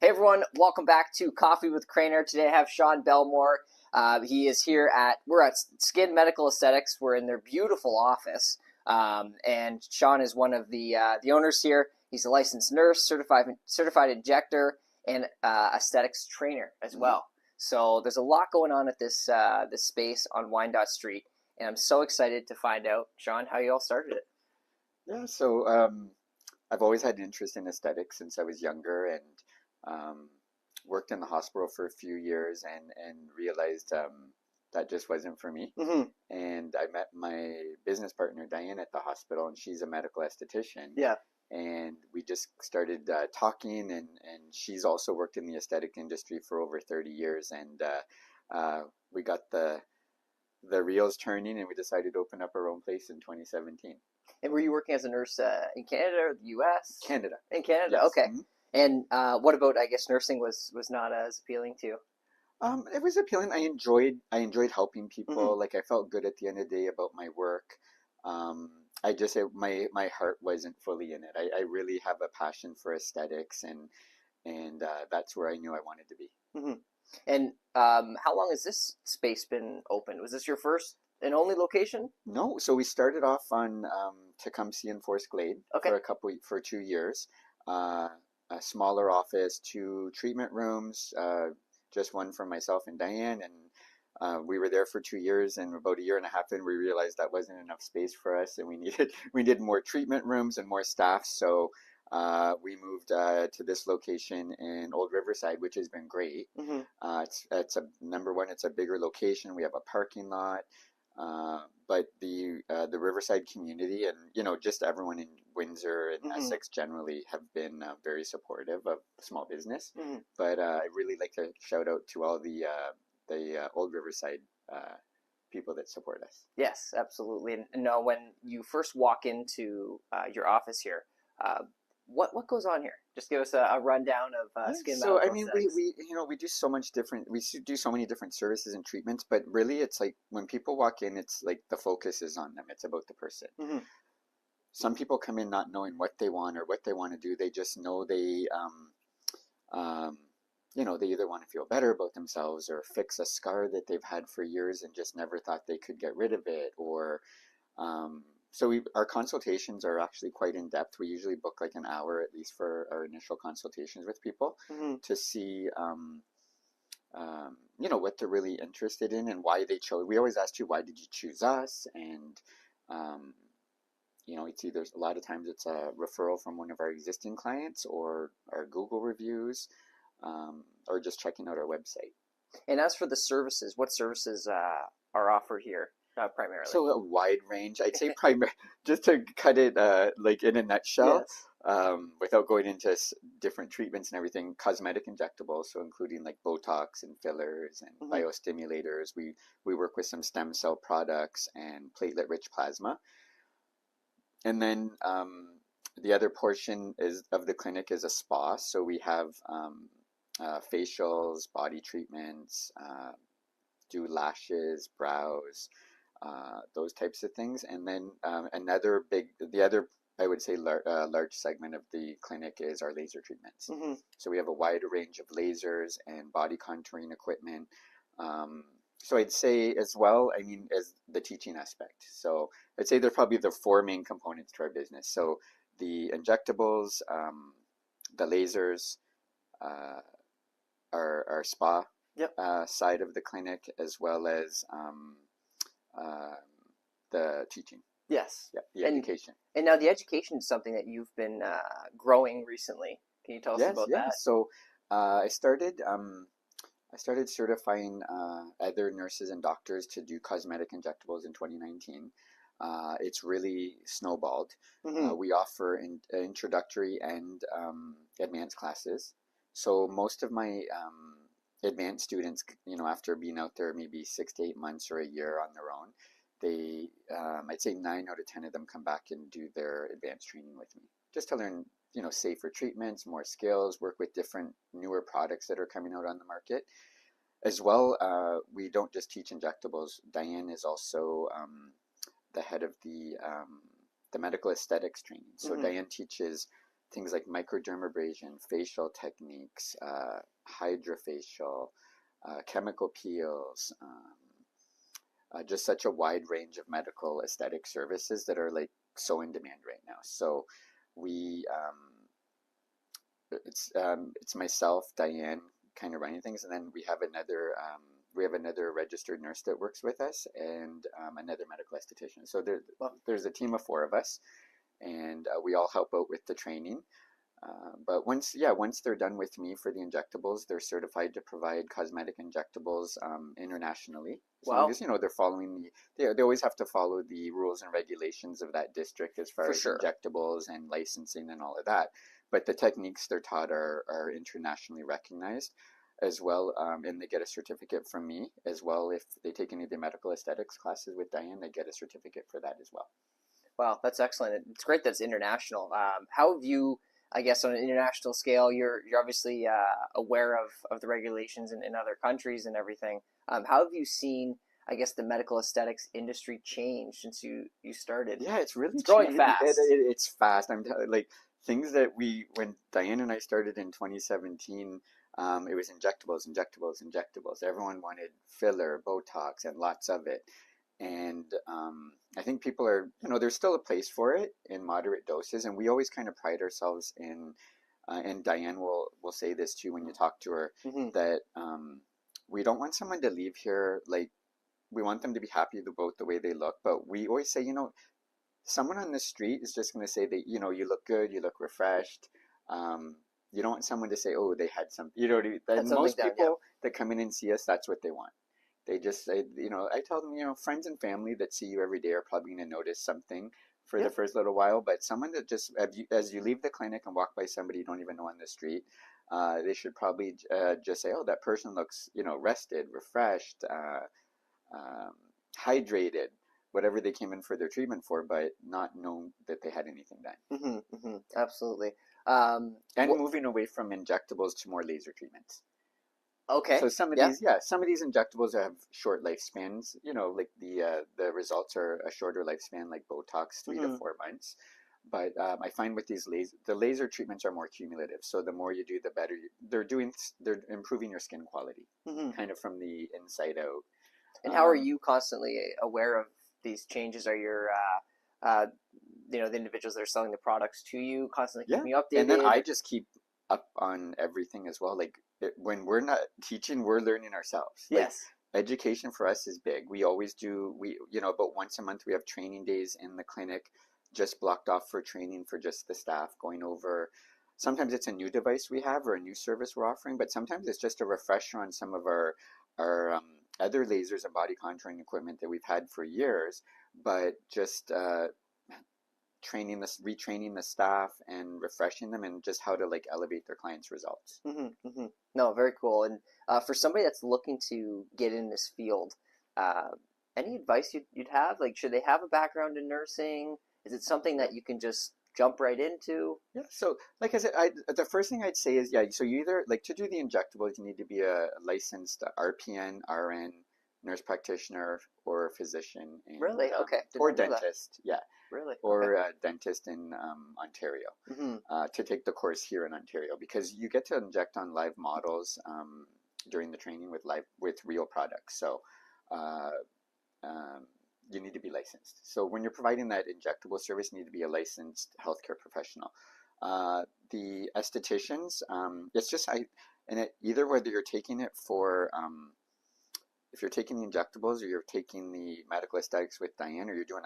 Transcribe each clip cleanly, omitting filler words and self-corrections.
Hey everyone, welcome back to Coffee with Craner. Today I have Sean Bellemore. He is here we're at Skin Medical Aesthetics. We're in their beautiful office. And Sean is one of the owners here. He's a licensed nurse, certified injector, and aesthetics trainer as well. So there's a lot going on at this space on Wyandotte Street. And I'm so excited to find out, Sean, how you all started it. Yeah, so I've always had an interest in aesthetics since I was younger, and worked in the hospital for a few years and realized that just wasn't for me. And I met my business partner Diane at the hospital, and she's a medical esthetician. Yeah. And we just started talking, and she's also worked in the aesthetic industry for over 30 years, and we got the reels turning, and we decided to open up our own place in 2017. And were you working as a nurse in Canada or the U.S.? Canada. In Canada, Yes. okay. And what about, I guess, nursing was not as appealing to you? It was appealing. I enjoyed helping people. Like, I felt good at the end of the day about my work. My heart wasn't fully in it. I really have a passion for aesthetics, and that's where I knew I wanted to be. And how long has this space been open? Was this your first and only location? No, so we started off on Tecumseh and Forest Glade for 2 years. A smaller office, 2 treatment rooms, just one for myself and Diane, and we were there for 2 years. And about a year and a half in, we realized that wasn't enough space for us, and we needed more treatment rooms and more staff. So we moved to this location in Old Riverside, which has been great. It's number one, it's a bigger location. We have a parking lot. But the Riverside community and just everyone in Windsor and Essex generally have been very supportive of small business. But I really like to shout out to all the Old Riverside people that support us. Yes, absolutely. And now, when you first walk into your office here, what goes on here? Just give us a rundown of Skin Medical So I mean, Aesthetics. we do so much different. We do so many different services and treatments, but really, it's like when people walk in, it's like the focus is on them. It's about the person. Some people come in not knowing what they want or what they want to do. They just know they either want to feel better about themselves or fix a scar that they've had for years and just never thought they could get rid of it, or so our consultations are actually quite in depth. We usually book like an hour at least for our initial consultations with people to see, what they're really interested in and why they chose. We always ask you, why did you choose us? And, it's either, a lot of times it's a referral from one of our existing clients or our Google reviews, or just checking out our website. And as for the services, what services are offered here? Primarily. So a wide range. I'd say just to cut it like in a nutshell, without going into different treatments and everything, cosmetic injectables, so including like Botox and fillers and biostimulators. We work with some stem cell products and platelet-rich plasma. And then the other portion of the clinic is a spa. So we have facials, body treatments, do lashes, brows, those types of things. And then the other, I would say, large segment of the clinic is our laser treatments. So we have a wide range of lasers and body contouring equipment. So I'd say as well, I mean, as the teaching aspect. So I'd say there's probably the 4 main components to our business. So the injectables, the lasers, our spa side of the clinic, as well as the teaching. Yes. Yeah, the education. And now the education is something that you've been growing recently. Can you tell us about that? So I started certifying other nurses and doctors to do cosmetic injectables in 2019. It's really snowballed. We offer introductory and advanced classes. So most of my advanced students, after being out there maybe 6 to 8 months or a year on their own, they, I'd say 9 out of 10 of them come back and do their advanced training with me, just to learn, safer treatments, more skills, work with different newer products that are coming out on the market. As well, we don't just teach injectables. Diane is also the head of the medical aesthetics training. So Diane teaches things like microdermabrasion, facial techniques, hydrofacial, chemical peels, just such a wide range of medical aesthetic services that are like so in demand right now. So we it's myself, Diane, kind of running things, and then we have another registered nurse that works with us, and another medical esthetician. So there's a team of 4 of us, and we all help out with the training. But once they're done with me for the injectables, they're certified to provide cosmetic injectables internationally. As long as, they're following they always have to follow the rules and regulations of that district as far as injectables and licensing and all of that. But the techniques they're taught are internationally recognized as well, and they get a certificate from me as well. If they take any of the medical aesthetics classes with Diane, they get a certificate for that as well. Wow, that's excellent. It's great that it's international. How have you, I guess, on an international scale, you're obviously aware of the regulations in other countries and everything. How have you seen, I guess, the medical aesthetics industry change since you started? Yeah, it's growing fast. It's fast. Like things that when Diane and I started in 2017, it was injectables. Everyone wanted filler, Botox, and lots of it. And I think people are, there's still a place for it in moderate doses, and we always kind of pride ourselves in, and Diane will say this too when you talk to her, that we don't want someone to leave here, like, we want them to be happy about the way they look, but we always say, someone on the street is just going to say that, you look good, you look refreshed. You don't want someone to say, oh, they had some, most people that come in and see us, that's what they want. They just say, I tell them, friends and family that see you every day are probably going to notice something for the first little while, but someone that just, as you leave the clinic and walk by somebody you don't even know on the street, they should probably just say, oh, that person looks, rested, refreshed, hydrated, whatever they came in for their treatment for, but not know that they had anything done. Absolutely. And moving away from injectables to more laser treatments. Okay. So some of these injectables have short lifespans. Like the results are a shorter lifespan, like Botox, 3 to 4 months. But I find with these the laser treatments are more cumulative. So the more you do, the better. They're improving your skin quality, kind of from the inside out. And how are you constantly aware of these changes? Are your the individuals that are selling the products to you constantly keeping you updated? And then I just keep up on everything as well. Like when we're not teaching, we're learning ourselves. Yes. Like, education for us is big. We always do. About once a month we have training days in the clinic, just blocked off for training for just the staff, going over. Sometimes it's a new device we have or a new service we're offering, but sometimes it's just a refresher on some of our other lasers and body contouring equipment that we've had for years, but just retraining the staff and refreshing them, and just how to like elevate their clients' results. No, very cool. And for somebody that's looking to get in this field, any advice you'd have? Like, should they have a background in nursing? Is it something that you can just jump right into? Yeah. So, like I said, the first thing I'd say is, so you either, like, to do the injectables, you need to be a licensed RPN, RN, nurse practitioner, or physician. Really? Okay. Or dentist. Yeah. Really? Or a dentist in Ontario to take the course here in Ontario, because you get to inject on live models during the training with real products. So you need to be licensed. So when you're providing that injectable service, you need to be a licensed healthcare professional. The estheticians, it's just either whether you're taking it for if you're taking the injectables or you're taking the medical aesthetics with Diane, or you're doing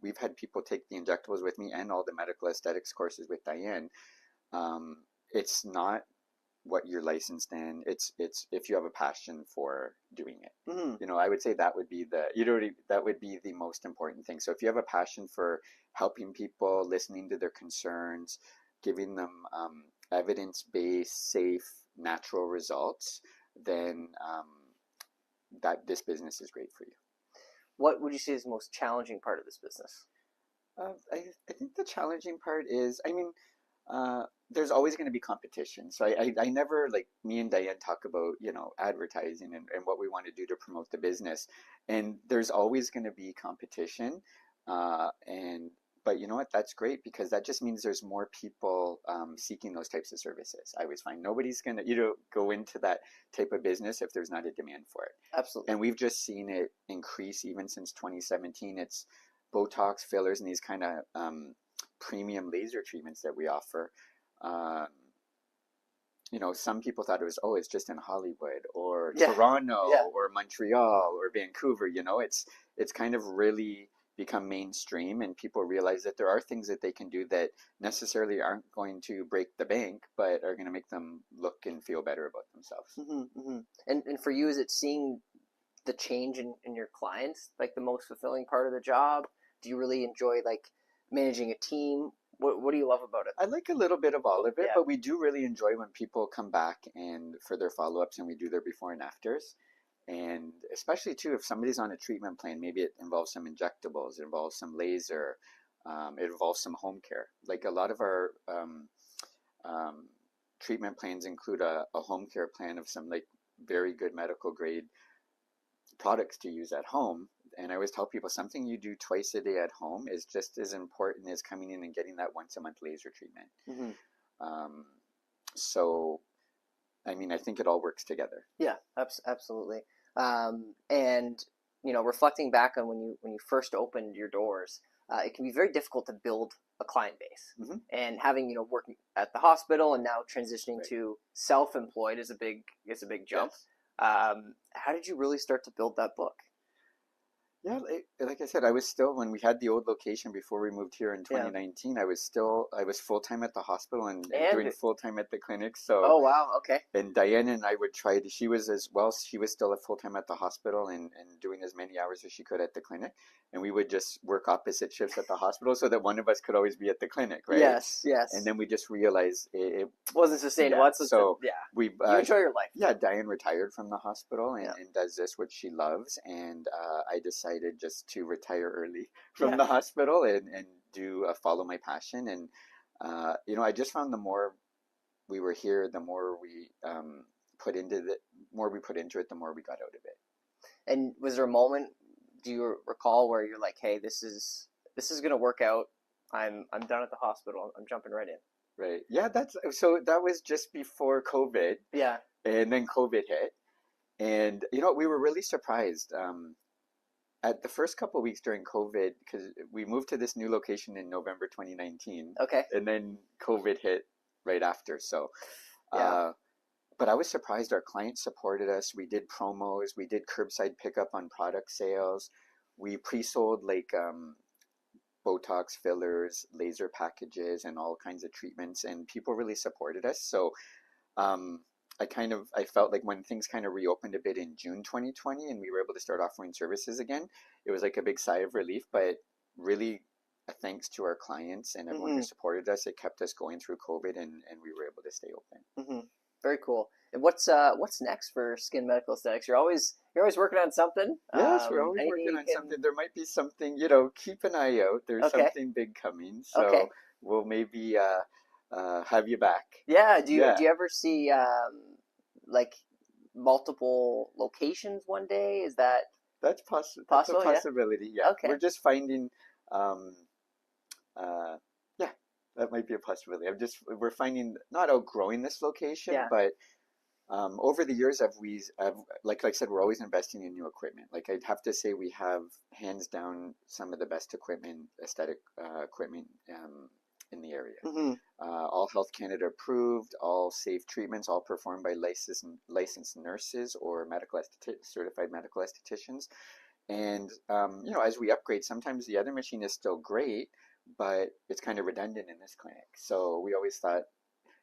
we've had people take the injectables with me and all the medical aesthetics courses with Diane. It's not what you're licensed in. It's if you have a passion for doing it. I would say that would be the most important thing. So if you have a passion for helping people, listening to their concerns, giving them evidence-based, safe, natural results, then that this business is great for you. What would you say is the most challenging part of this business? I think the challenging part is, there's always going to be competition. So I never, like, me and Diane talk about, advertising and what we want to do to promote the business. And there's always going to be competition. but you know what? That's great because that just means there's more people seeking those types of services. I always find nobody's going to, go into that type of business if there's not a demand for it. Absolutely. And we've just seen it increase even since 2017. It's Botox, fillers, and these kind of premium laser treatments that we offer. Some people thought it was, it's just in Hollywood or Toronto or Montreal or Vancouver. It's kind of really become mainstream, and people realize that there are things that they can do that necessarily aren't going to break the bank, but are going to make them look and feel better about themselves. Mm-hmm, mm-hmm. And for you, is it seeing the change in your clients like the most fulfilling part of the job? Do you really enjoy like managing a team? What do you love about it? I like a little bit of all of it, but we do really enjoy when people come back and for their follow-ups, and we do their before and afters. And especially too, if somebody's on a treatment plan, maybe it involves some injectables, it involves some laser, it involves some home care. Like a lot of our treatment plans include a home care plan of some like very good medical grade products to use at home. And I always tell people something you do twice a day at home is just as important as coming in and getting that once a month laser treatment. Mm-hmm. So, I mean, I think it all works together. Yeah, absolutely. And reflecting back on when you first opened your doors, it can be very difficult to build a client base. Mm-hmm. And having working at the hospital and now transitioning to self-employed is a big jump. Yes. How did you really start to build that book? Yeah, like I said, I was still, when we had the old location before we moved here in 2019, I was full-time at the hospital and doing full-time at the clinic. So, oh, wow, okay. And Diana and I would try to, she was still at full-time at the hospital and doing as many hours as she could at the clinic. And we would just work opposite shifts at the hospital so that one of us could always be at the clinic, right? Yes. And then we just realized it wasn't sustainable. Yeah, you enjoy your life. Yeah, Diane retired from the hospital and does this, which she loves. And I decided just to retire early from the hospital and do follow my passion. And I just found the more we were here, the more we put into it, the more we got out of it. And was there a moment, do you recall, where you're like, hey, this is going to work out. I'm done at the hospital. I'm jumping right in. Right. Yeah, that was just before COVID. Yeah. And then COVID hit. And we were really surprised. At the first couple of weeks during COVID, because we moved to this new location in November 2019. Okay. And then COVID hit right after. So, but I was surprised our clients supported us. We did promos. We did curbside pickup on product sales. We pre-sold like Botox fillers, laser packages, and all kinds of treatments. And people really supported us. So, I felt like when things kind of reopened a bit in June 2020 and we were able to start offering services again, it was like a big sigh of relief, but really thanks to our clients and everyone who supported us, it kept us going through COVID and we were able to stay open. Mm-hmm. Very cool. And what's next for Skin Medical Aesthetics? You're always working on something. Yes, we're always working on something. There might be something, keep an eye out. There's something big coming. So we'll maybe have you back. Yeah. Do you ever see like multiple locations one day? Is that's possible? That's a possibility. Yeah. Okay. We're just finding. That might be a possibility. We're finding not outgrowing this location, but over the years, like I said, we're always investing in new equipment. Like I'd have to say, we have hands down some of the best aesthetic equipment in the area. Mm-hmm. All Health Canada approved, all safe treatments, all performed by licensed nurses or certified medical estheticians. And as we upgrade, sometimes the other machine is still great, but it's kind of redundant in this clinic. So we always thought,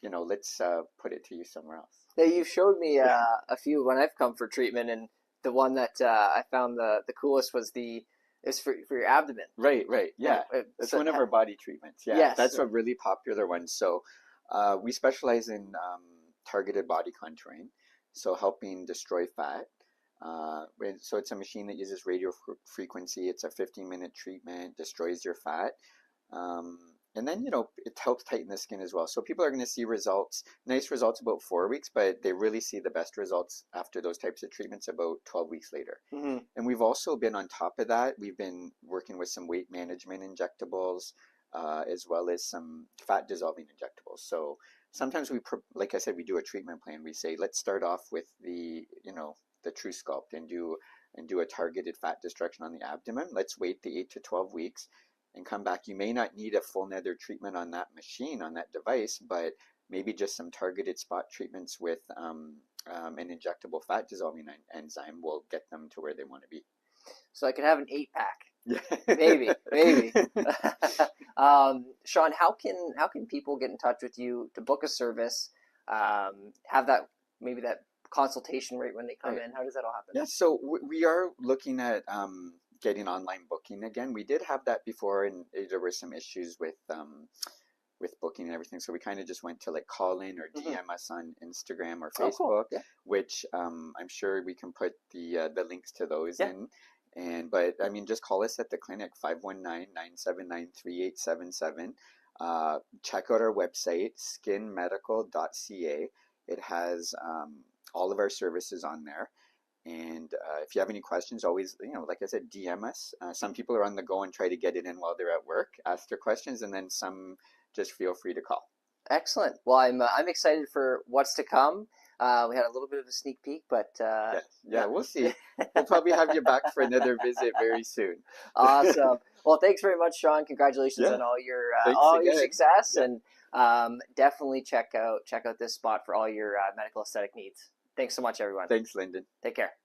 let's put it to use somewhere else. Now, you've showed me a few when I've come for treatment, and the one that I found the coolest was it's for your abdomen. Right. Yeah. It's one of our body treatments. Yeah. Yes. That's a really popular one. So we specialize in targeted body contouring, so helping destroy fat. So it's a machine that uses radio frequency. It's a 15-minute treatment, destroys your fat. And then, it helps tighten the skin as well. So people are going to see nice results about 4 weeks, but they really see the best results after those types of treatments about 12 weeks later. Mm-hmm. And we've also been on top of that. We've been working with some weight management injectables, as well as some fat dissolving injectables. So sometimes like I said, we do a treatment plan. We say, let's start off with the True Sculpt and do a targeted fat destruction on the abdomen. Let's wait the 8 to 12 weeks and come back. You may not need a full nether treatment on that machine, on that device, but maybe just some targeted spot treatments with an injectable fat dissolving enzyme will get them to where they want to be. So I could have an 8-pack. Yeah. Maybe. Sean, how can people get in touch with you to book a service? Have that consultation rate when they come in. How does that all happen? Yeah, so we are looking at getting online booking again. We did have that before, and there were some issues with booking and everything. So we kind of just went to like call in or DM us on Instagram or Facebook, cool. Yeah. Which I'm sure we can put the links to those in. But I mean, just call us at the clinic, 519-979-3877. Check out our website, skinmedical.ca. It has all of our services on there. And if you have any questions, always, like I said, DM us. Some people are on the go and try to get it in while they're at work, ask their questions, and then some just feel free to call. Excellent. Well, I'm excited for what's to come. We had a little bit of a sneak peek, but yeah, we'll see. We'll probably have you back for another visit very soon. Awesome. Well, thanks very much, Sean. Congratulations on all your success, and definitely check out this spot for all your medical aesthetic needs. Thanks so much, everyone. Thanks, Lyndon. Take care.